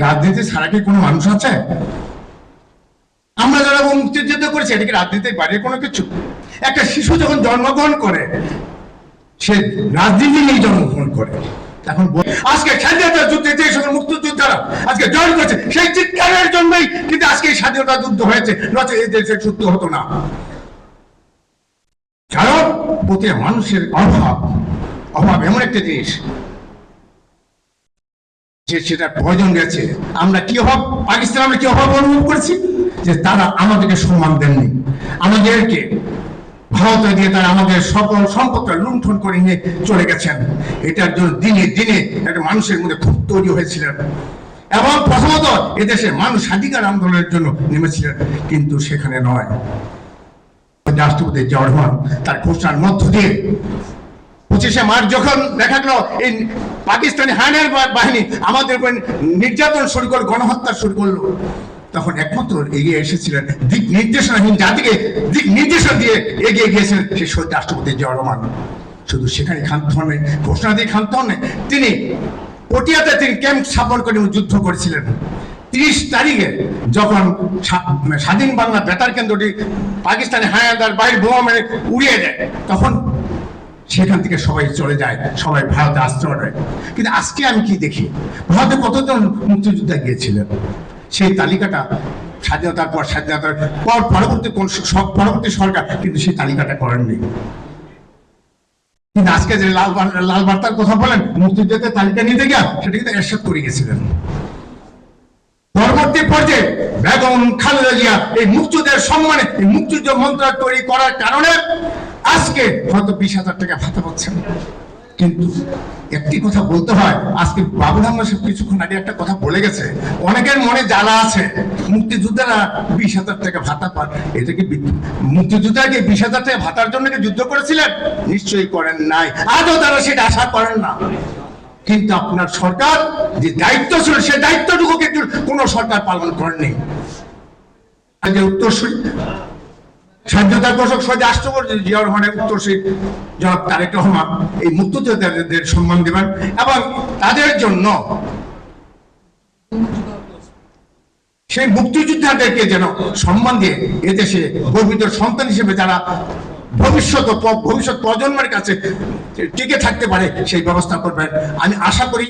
রাজনীতি ছাড়া কি কোনো মানুষ আছে? আমরা যারা মুক্তিযুদ্ধ করেছি এটা কি রাজনীতির বাইরে কোনো কিছু? একটা শিশু যখন জন্মগ্রহণ করে সে রাজনীতি নিয়ে জন্মগ্রহণ করে। এখন আজকে স্বাধীনতা যুদ্ধে যে সকল মুক্তিযোদ্ধারা আজকে জয়েন করছে সেই চিৎকারের জন্যই কিন্তু আজকে এই স্বাধীনতা যুদ্ধ হয়েছে, নচেত এই দেশের যুদ্ধ হতো না। কারণ প্রতি মানুষের অভাব এমন একটা জিনিস যে সেটা প্রয়োজন গেছে। আমরা কি অভাব, পাকিস্তান আমরা কি অভাব অনুভব করেছি যে তারা আমাদেরকে সম্মান দেননি, আমাদেরকে ভারতে দিয়ে তারা আমাদের সকল সম্পদ লুণ্ঠন করে নিয়ে চলে গেছেন। এটার জন্য দিনে দিনে একটা মানুষের মধ্যে ক্ষোভ তৈরি হয়েছিলেন এবং প্রথমত এদেশে মানুষ স্বাধিকার আন্দোলনের জন্য নেমেছিলেন, কিন্তু সেখানে নয়। রাষ্ট্রপতি জিয়াউর রহমান তার ঘোষণার মধ্য দিয়ে 25শে মার্চ যখন দেখা গেল এই পাকিস্তানি হায়নার বাহিনী আমাদের উপর নির্যাতন শুরু করলো, গণহত্যা শুরু করলো, তখন একমাত্র এগিয়ে এসেছিলেন দিক নির্দেশনাহীন জাতিকে দিক নির্দেশনা দিয়ে এগিয়ে গিয়েছিলেন সেই শহীদ রাষ্ট্রপতি জিয়াউর রহমান। শুধু সেখানে ক্ষান্ত হন নাই, ঘোষণা দিয়ে ক্ষান্ত হন নাই, তিনি পটিয়াতে তিনি ক্যাম্প স্থাপন করে যুদ্ধ করেছিলেন। 30 তারিখে যখন স্বাধীন বাংলা বেতার কেন্দ্রটি পাকিস্তানি হায়নাদার বাইরে বোমা মেরে উড়িয়ে দেয়, তখন সেখান থেকে সবাই চলে যায়, সবাই ভারতে আশ্রয় নেয়। কিন্তু আজকে আমি কি দেখি, ভারতে কতজন মুক্তিযোদ্ধা গিয়েছিলেন সেই তালিকাটা স্বাধীনতার পর পরবর্তী সরকার কিন্তু সেই তালিকাটা করেননি। কিন্তু আজকে যে লাল বার্তার কথা বলেন মুক্তিযোদ্ধাদের তালিকা নিতে গিয়া সেটা কিন্তু এরশাদ করে গেছিলেন। পরবর্তী পর্যায়ে বেগম খালেদা জিয়া এই মুক্তিযুদ্ধের সম্মানে এই মুক্তিযুদ্ধ মন্ত্রণালয় তৈরি করার কারণে আজকে হয়তো 20,000 টাকা ভাতা পাচ্ছেন। কিন্তু একটি কথা বলতে হয়, আজকে বাবুল আহমেদ কিছুক্ষণ আগে একটা কথা বলে গেছে, অনেকের মনে জ্বালা আছে মুক্তিযোদ্ধারা 20,000 টাকা ভাতা পান। এটা কি মুক্তিযোদ্ধারা কি 20,000 টাকা ভাতার জন্য কি যুদ্ধ করেছিলেন? নিশ্চয়ই করেন নাই, আজও তারা সেটা আশা করেন না। কিন্তু আপনার সরকার যে দায়িত্ব ছিল সে দায়িত্বটুকু কিন্তু কোন সরকার পালন করেনি। উত্তরসূরি স্বাধীনতার ঘোষক শহীদ রাষ্ট্রপতি জিয়াউর রহমানের উত্তরসূরি জনাব তারেক রহমান এই মুক্তিযোদ্ধাদের সম্মান দেবেন এবং তাদের জন্য সেই মুক্তিযোদ্ধাদেরকে যেন সম্মান দিয়ে এদেশে গর্বিত সন্তান হিসেবে যারা ভবিষ্যৎ প্রজন্মের কাছে টিকে থাকতে পারে সেই ব্যবস্থা করবেন আমি আশা করি।